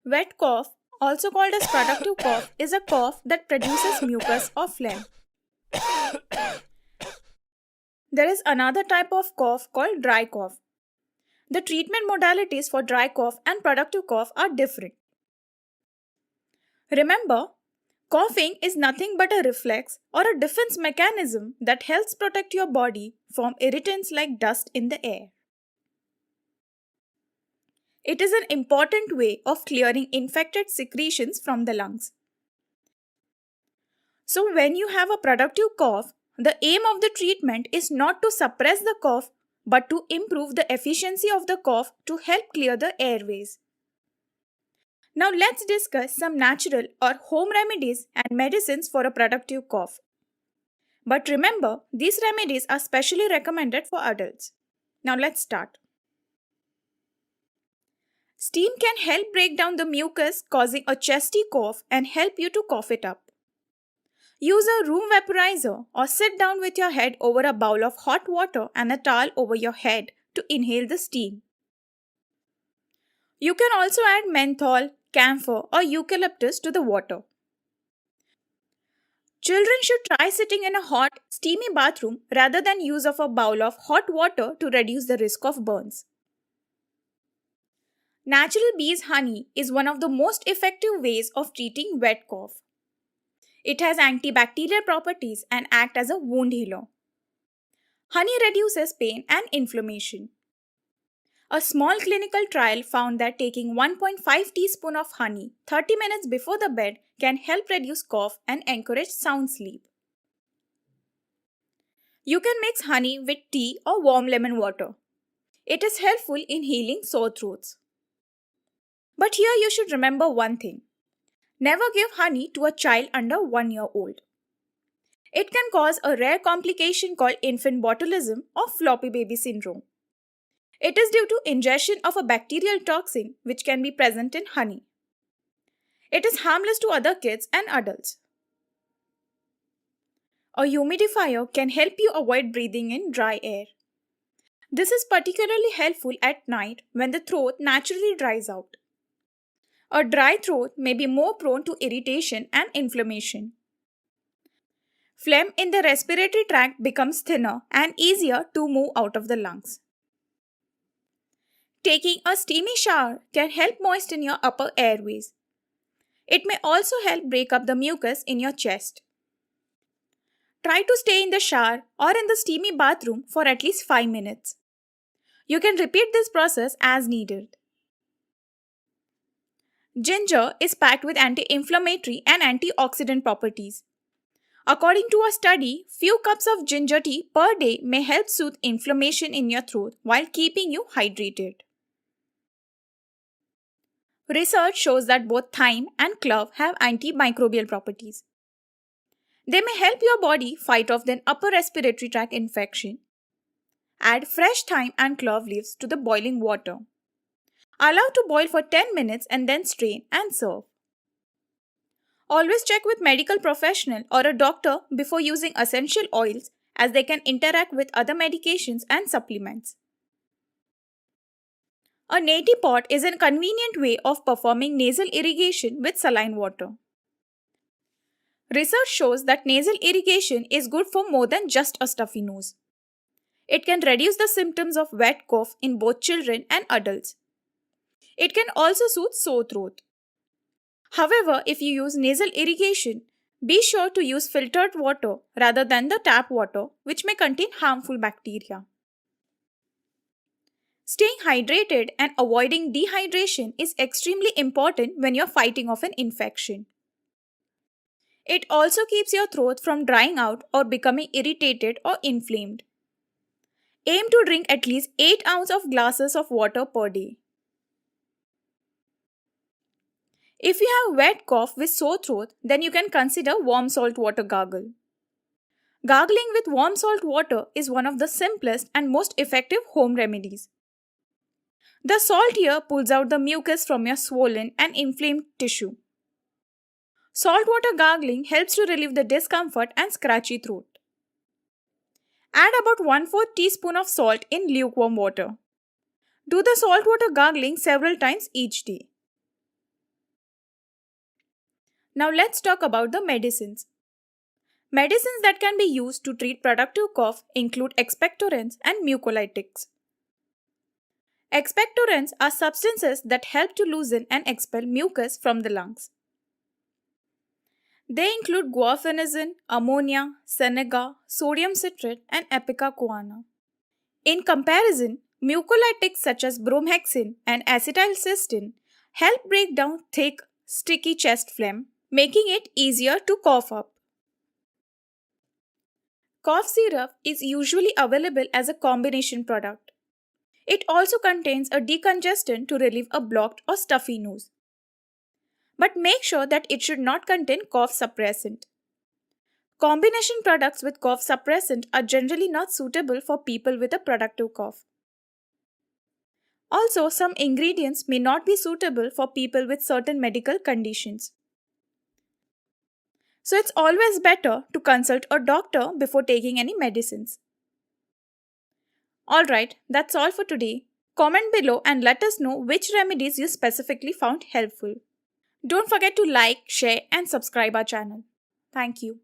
Wet cough, also called as productive cough, is a cough that produces mucus or phlegm. There is another type of cough called dry cough. The treatment modalities for dry cough and productive cough are different. Remember, coughing is nothing but a reflex or a defense mechanism that helps protect your body from irritants like dust in the air. It is an important way of clearing infected secretions from the lungs. So, when you have a productive cough, the aim of the treatment is not to suppress the cough but to improve the efficiency of the cough to help clear the airways. Now, let's discuss some natural or home remedies and medicines for a productive cough. But remember, these remedies are specially recommended for adults. Now, let's start. Steam can help break down the mucus, causing a chesty cough and help you to cough it up. Use a room vaporizer or sit down with your head over a bowl of hot water and a towel over your head to inhale the steam. You can also add menthol, camphor, or eucalyptus to the water. Children should try sitting in a hot, steamy bathroom rather than use of a bowl of hot water to reduce the risk of burns. Natural bees' honey is one of the most effective ways of treating wet cough. It has antibacterial properties and acts as a wound healer. Honey reduces pain and inflammation. A small clinical trial found that taking 1.5 teaspoon of honey 30 minutes before the bed can help reduce cough and encourage sound sleep. You can mix honey with tea or warm lemon water. It is helpful in healing sore throats. But here you should remember one thing. Never give honey to a child under 1 year old. It can cause a rare complication called infant botulism or floppy baby syndrome. It is due to ingestion of a bacterial toxin which can be present in honey. It is harmless to other kids and adults. A humidifier can help you avoid breathing in dry air. This is particularly helpful at night when the throat naturally dries out. A dry throat may be more prone to irritation and inflammation. Phlegm in the respiratory tract becomes thinner and easier to move out of the lungs. Taking a steamy shower can help moisten your upper airways. It may also help break up the mucus in your chest. Try to stay in the shower or in the steamy bathroom for at least 5 minutes. You can repeat this process as needed. Ginger is packed with anti-inflammatory and antioxidant properties. According to a study, few cups of ginger tea per day may help soothe inflammation in your throat while keeping you hydrated. Research shows that both thyme and clove have antimicrobial properties. They may help your body fight off an upper respiratory tract infection. Add fresh thyme and clove leaves to the boiling water. Allow to boil for 10 minutes and then strain and serve. Always check with medical professional or a doctor before using essential oils as they can interact with other medications and supplements. A neti pot is a convenient way of performing nasal irrigation with saline water. Research shows that nasal irrigation is good for more than just a stuffy nose. It can reduce the symptoms of wet cough in both children and adults. It can also soothe sore throat. However, if you use nasal irrigation, be sure to use filtered water rather than the tap water, which may contain harmful bacteria. Staying hydrated and avoiding dehydration is extremely important when you're fighting off an infection. It also keeps your throat from drying out or becoming irritated or inflamed. Aim to drink at least 8 ounces of glasses of water per day. If you have wet cough with sore throat, then you can consider warm salt water gargle. Gargling with warm salt water is one of the simplest and most effective home remedies. The salt here pulls out the mucus from your swollen and inflamed tissue. Salt water gargling helps to relieve the discomfort and scratchy throat. Add about 1/4 teaspoon of salt in lukewarm water. Do the salt water gargling several times each day. Now let's talk about the medicines. Medicines that can be used to treat productive cough include expectorants and mucolytics. Expectorants are substances that help to loosen and expel mucus from the lungs. They include guaifenesin, ammonia, Seneca, sodium citrate, and ipecacuanha. In comparison, mucolytics such as bromhexin and acetylcysteine help break down thick, sticky chest phlegm, making it easier to cough up. Cough syrup is usually available as a combination product. It also contains a decongestant to relieve a blocked or stuffy nose. But make sure that it should not contain cough suppressant. Combination products with cough suppressant are generally not suitable for people with a productive cough. Also, some ingredients may not be suitable for people with certain medical conditions. So, it's always better to consult a doctor before taking any medicines. Alright, that's all for today. Comment below and let us know which remedies you specifically found helpful. Don't forget to like, share, and subscribe our channel. Thank you.